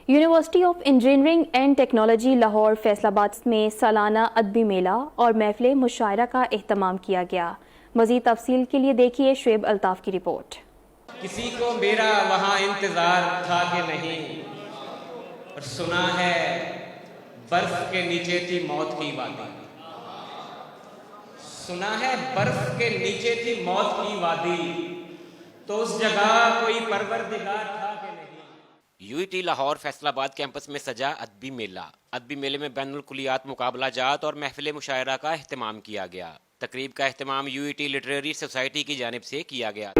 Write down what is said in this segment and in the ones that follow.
University of engineering and technology Lahore Faisal آباد میں سالانہ ادبی میلہ اور محفل مشاعرہ کا اہتمام کیا گیا۔ مزید تفصیل کے لیے دیکھیے شعیب الطاف کی رپورٹ۔ کسی کو میرا وہاں انتظار تھا کہ نہیں، اور سنا ہے برف کے نیچے تھی موت کی وادی، سنا ہے برف کے نیچے تھی موت کی وادی، تو اس جگہ کوئی پروردگار تھا کہ نہیں۔ You E T Lahore Faisal آباد کیمپس میں سجا ادبی میلہ۔ ادبی میلے میں بین الکلیات مقابلہ جات اور محفل مشاعرہ کا اہتمام کیا گیا۔ تقریب کا اہتمام U E T literary society کی جانب سے کیا گیا۔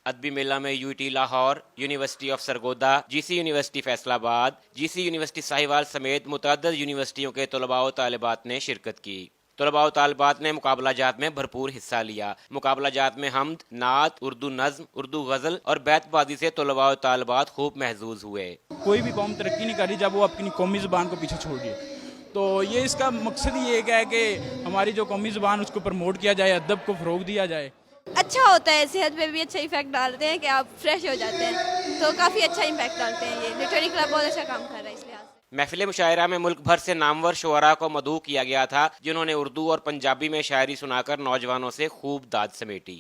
ادبی میلہ میں U E T Lahore, university of Sargodha, G C university Faisalabad, G C university Sahiwal سمیت متعدد یونیورسٹیوں کے طلباء و طالبات نے شرکت کی۔ طلباء و طالبات نے مقابلہ جات میں بھرپور حصہ لیا۔ مقابلہ جات میں حمد، نعت، اردو نظم، اردو غزل اور بیت بازی سے طلباء و طالبات خوب محظوظ ہوئے۔ کوئی بھی قوم ترقی نہیں کر رہی جب وہ اپنی قومی زبان کو پیچھے چھوڑ رہی ہے، تو یہ اس کا مقصد ہی ایک ہے کہ ہماری جو قومی زبان اس کو پروموٹ کیا جائے، ادب کو فروغ دیا جائے۔ اچھا ہوتا ہے، صحت پہ بھی اچھا ایفیکٹ ڈالتے ہیں کہ آپ فریش ہو جاتے ہیں، تو کافی اچھا امپیکٹ ڈالتے ہیں۔ یہ لٹریری کلب بہت اچھا کام کر رہا ہے اس لحاظ سے۔ محفل مشاعرہ میں ملک بھر سے نامور شعراء کو مدعو کیا گیا تھا، جنہوں نے اردو اور پنجابی میں شاعری سنا کر نوجوانوں سے خوب داد سمیٹی۔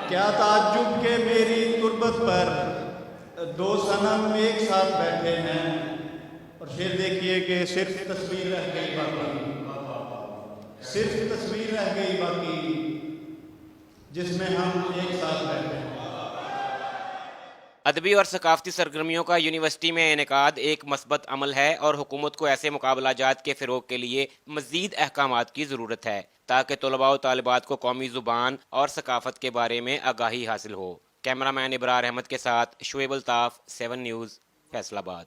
کیا تعجب کہ میری تربت پر دو صنم ایک ساتھ بیٹھے ہیں، اور پھر دیکھیے کہ صرف تصویر رہ گئی باقی، صرف تصویر رہ گئی باقی جس میں ہم ایک ساتھ بیٹھے ہیں۔ ادبی اور ثقافتی سرگرمیوں کا یونیورسٹی میں انعقاد ایک مثبت عمل ہے، اور حکومت کو ایسے مقابلہ جات کے فروغ کے لیے مزید احکامات کی ضرورت ہے تاکہ طلباء و طالبات کو قومی زبان اور ثقافت کے بارے میں آگاہی حاصل ہو۔ کیمرہ مین ابرار احمد کے ساتھ شعیب الطاف، 7 نیوز، فیصل آباد۔